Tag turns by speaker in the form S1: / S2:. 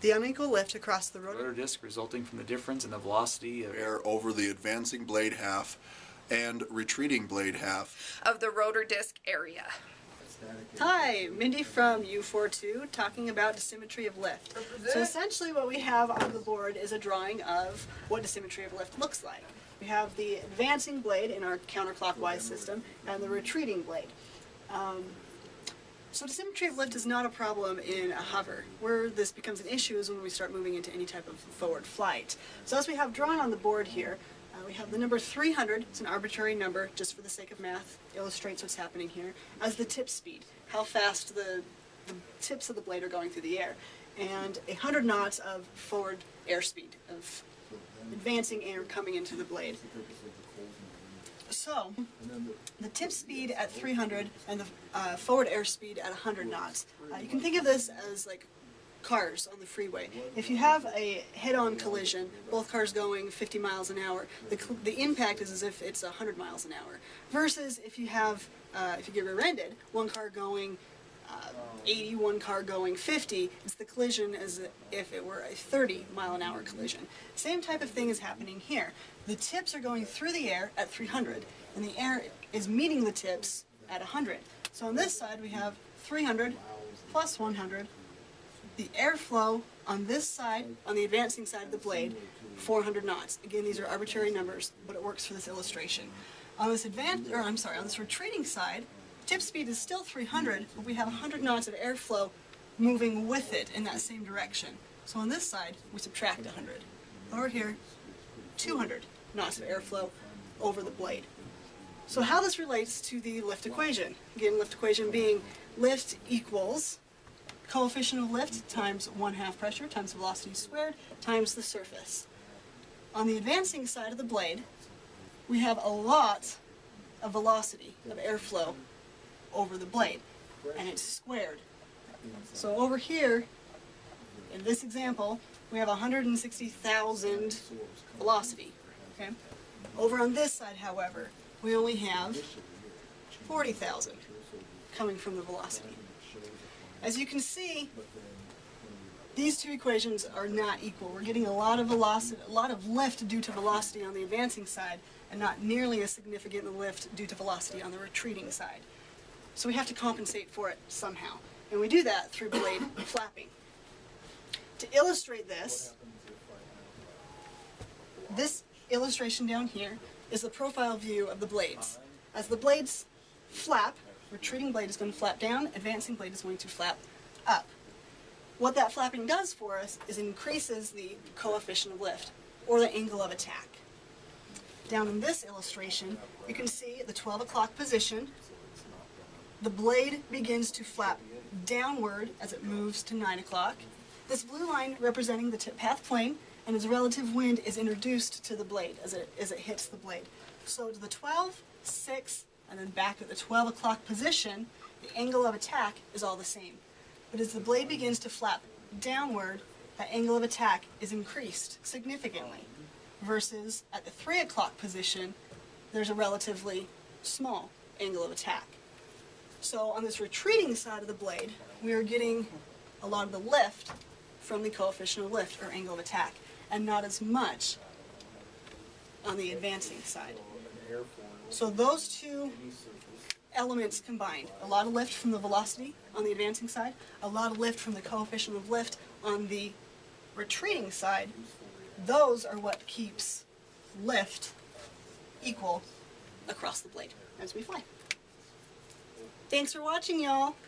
S1: The unequal lift across the
S2: rotor disc resulting from the difference in the velocity of
S3: air over the advancing blade half and retreating blade half
S4: of the rotor disc area.
S1: Hi, Mindy from U42 talking about dissymmetry of lift. So essentially what we have on the board is a drawing of what dissymmetry of lift looks like. We have the advancing blade in our counterclockwise system and the retreating blade. So dissymmetry of lift is not a problem in a hover. Where this becomes an issue is when we start moving into any type of forward flight. So as we have drawn on the board here, we have the number 300, it's an arbitrary number, just for the sake of math, illustrates what's happening here, as the tip speed, how fast the tips of the blade are going through the air, and 100 knots of forward airspeed, of advancing air coming into the blade. So, the tip speed at 300 and the forward airspeed at 100 knots. You can think of this as like cars on the freeway. If you have a head-on collision, both cars going 50 miles an hour, the impact is as if it's 100 miles an hour. Versus if you have, if you get rear-ended, one car going 80, one car going 50, it's the collision as if it were a 30-mile-an-hour collision. Same type of thing is happening here. The tips are going through the air at 300, and the air is meeting the tips at 100. So on this side we have 300 plus 100. The airflow on this side, on the advancing side of the blade, 400 knots. Again, these are arbitrary numbers, but it works for this illustration. On this on this retreating side, tip speed is still 300, but we have 100 knots of airflow moving with it in that same direction. So on this side, we subtract 100. Over here, 200 knots of airflow over the blade. So how this relates to the lift equation. Again, lift equation being lift equals coefficient of lift times 1/2 pressure times velocity squared times the surface. On the advancing side of the blade, we have a lot of velocity of airflow over the blade, and it's squared. So over here, in this example, we have 160,000 velocity. Okay? Over on this side, however, we only have 40,000 coming from the velocity. As you can see, these two equations are not equal. We're getting a lot of velocity, a lot of lift due to velocity on the advancing side, and not nearly as significant lift due to velocity on the retreating side. So we have to compensate for it somehow, and we do that through blade flapping. To illustrate this illustration down here is the profile view of the blades. As the blades flap, retreating blade is going to flap down, advancing blade is going to flap up. What that flapping does for us is increases the coefficient of lift, or the angle of attack. Down in this illustration, you can see at the 12 o'clock position, the blade begins to flap downward as it moves to 9 o'clock. This blue line representing the tip path plane, and its relative wind is introduced to the blade as it hits the blade. So to the 12, 6, and then back at the 12 o'clock position, the angle of attack is all the same. But as the blade begins to flap downward, that angle of attack is increased significantly. Versus at the 3 o'clock position, there's a relatively small angle of attack. So on this retreating side of the blade, we are getting a lot of the lift from the coefficient of lift, or angle of attack, and not as much on the advancing side. So those two elements combined, a lot of lift from the velocity on the advancing side, a lot of lift from the coefficient of lift on the retreating side, those are what keeps lift equal across the blade as we fly. Thanks for watching, y'all.